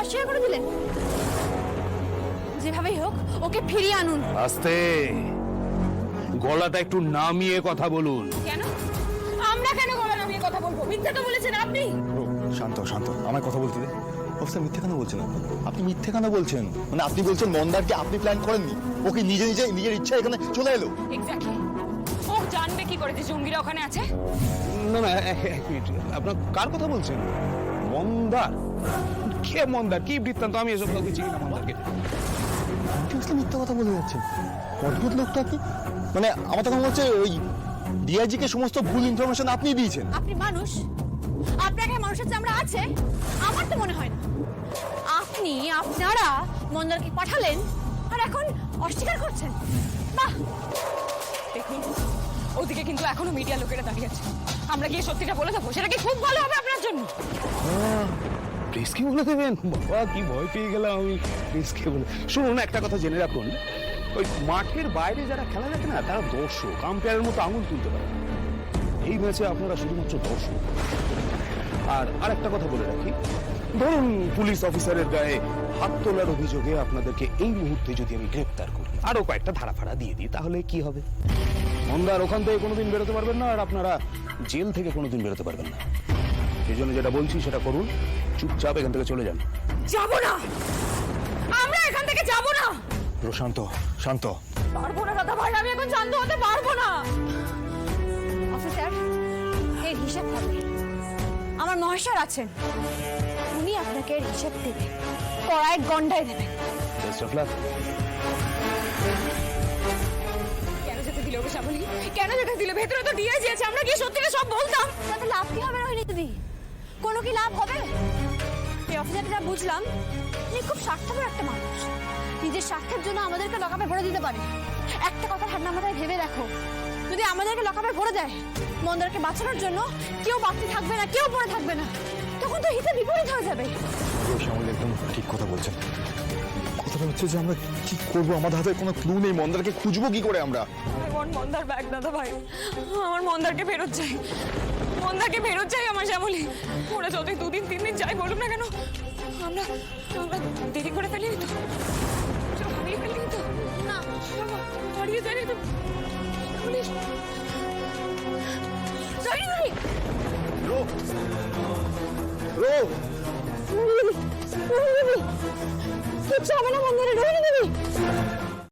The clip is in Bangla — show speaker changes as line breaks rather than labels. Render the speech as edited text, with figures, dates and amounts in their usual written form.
অস্বীকার করে দিলেন। যেভাবেই হোক ওকে ফিরিয়ে আনুন।
আস্তে, গলাটা একটু নামিয়ে কথা বলুন।
কেন আমরা কেন গলা নামিয়ে কথা বলবো? মিথ্যা তো বলেছেন আপনি।
শান্ত শান্ত, আমায় কথা বলতে দে। অফিসার মিথ্যে কেন বলছেন? আপনি মিথ্যে কেন বলছেন? মানে আপনি বলছেন মন্দারকে আপনি প্ল্যান করেননি, ওকে নিজের ইচ্ছা এখানে চলে এলো।
এক্স্যাক্টলি। ও জানবে কি করে যে জঙ্গিরা ওখানে আছে?
না না, এক মিনিট, আপনার কার কথা বলছেন? মন্দার? কে মন্দার? কি বৃত্তান্ত? আমি এসব কাউকে চিনি না মন্দারকে।
মিথ্যে কথা বলে যাচ্ছেন। অদ্ভুত লোকটা কি, মানে আমার তখন হচ্ছে ওই ডিআইজি কে সমস্ত ভুল ইনফরমেশন আপনি দিয়েছেন।
আপনি মানুষ? আপনাকে মানুষের চামড়া আছে? আমার তো মনে হয় না। আপনারা মন্দারকে পাঠালেন আর এখন অস্বীকার করছেন। বাহ! দেখুন, ওদিকে কিন্তু এখনো মিডিয়া লোকেরা দাঁড়িয়ে আছে। আমরা গিয়ে সত্যিটা বলে দেবো, সেটা কি খুব ভালো হবে আপনার জন্য?
প্লিজ কি বলে দেবেন? বাবা, কি ভয় পেয়ে গেলাম আমি। প্লিজ কি বলে? শুনুন, একটা কথা জেনে রাখুন, ওই মাঠের বাইরে যারা খেলা দেখে না, তারা দর্শক, আম্পায়ারের মতো আঙুল তুলতে পারে না। এই ম্যাচে আপনারা শুধুমাত্র দর্শক। আর আরেকটা কথা বলে রাখি, ধরুন পুলিশ অফিসারের গায়ে হাত তোলার অভিযোগে আপনাদেরকে এই মুহূর্তে যদি আমি গ্রেপ্তার করি, আরো কয়েকটা ধারা ফাড়া দিয়ে দিই, তাহলে কি হবে? মন্দার ওখান থেকে কোনোদিন বেরোতে পারবেন না, আর আপনারা জেল থেকে কোনোদিন বেরোতে পারবেন না। সেই জন্য যেটা বলছি সেটা করুন, চুপচাপ এখান থেকে চলে যান।
যাব না, আমরা এখান থেকে যাব না।
শান্ত শান্ত।
পারবো না দাদা ভাই, আমি এখন শান্ত হতে পারবো না। অফিসার, এর হিসাব হবে। আমার মহাশয় আছেন, উনি আপনাকে এর হিসাব দেবেন, কড়ায় গন্ডায় দেবেন। কেন যেতে দিল ওকে শ্যামলী? কেন যেতে দিল? ভেতরে তো ডিআইজি আছে, আমরা গিয়ে সত্যিটা সব বলতাম। তাতে লাভ কি হবে রোহিণী দিদি? কোনো কি লাভ হবে? এই অফিসারটা বুঝলাম যে খুব স্বার্থপর একটা মানুষ, নিজের স্বার্থের জন্য আমাদেরকে লকআপে ভরে দিতে পারে। একটা কথা ঠান্ডা মাথায় ভেবে দেখো, যদি আমাদেরকে লকআপে ভরে দেয়, মন্দারকে বাঁচানোর জন্য কেউ বাকি থাকবে না, কেউ পড়ে থাকবে না, তখন তো হিতে বিপরীত হয়ে যাবে।
শ্যামলী একদম ঠিক কথা বলছেন। কথাটা হচ্ছে যে আমরা কি করবো, আমাদের হাতে কোনো ক্লু নেই। মন্দারকে খুঁজবো কি করে আমরা?
আমার মন্দার ব্যাগ দাদা ভাই, আমার মন্দারকে ফেরত চাই। মন্দারকে ফেরত চাই আমার শ্যামলী। ওরা যতই 2 দিন 3 দিন যাই বলুক না কেন, আমরা দেরি করে ফেলিনি তো, হারিয়ে ফেলিনি তো? না, হারিয়ে যায়নি তো। কিচ্ছু হবে না মন্দিরে, রোহিণী দেবী।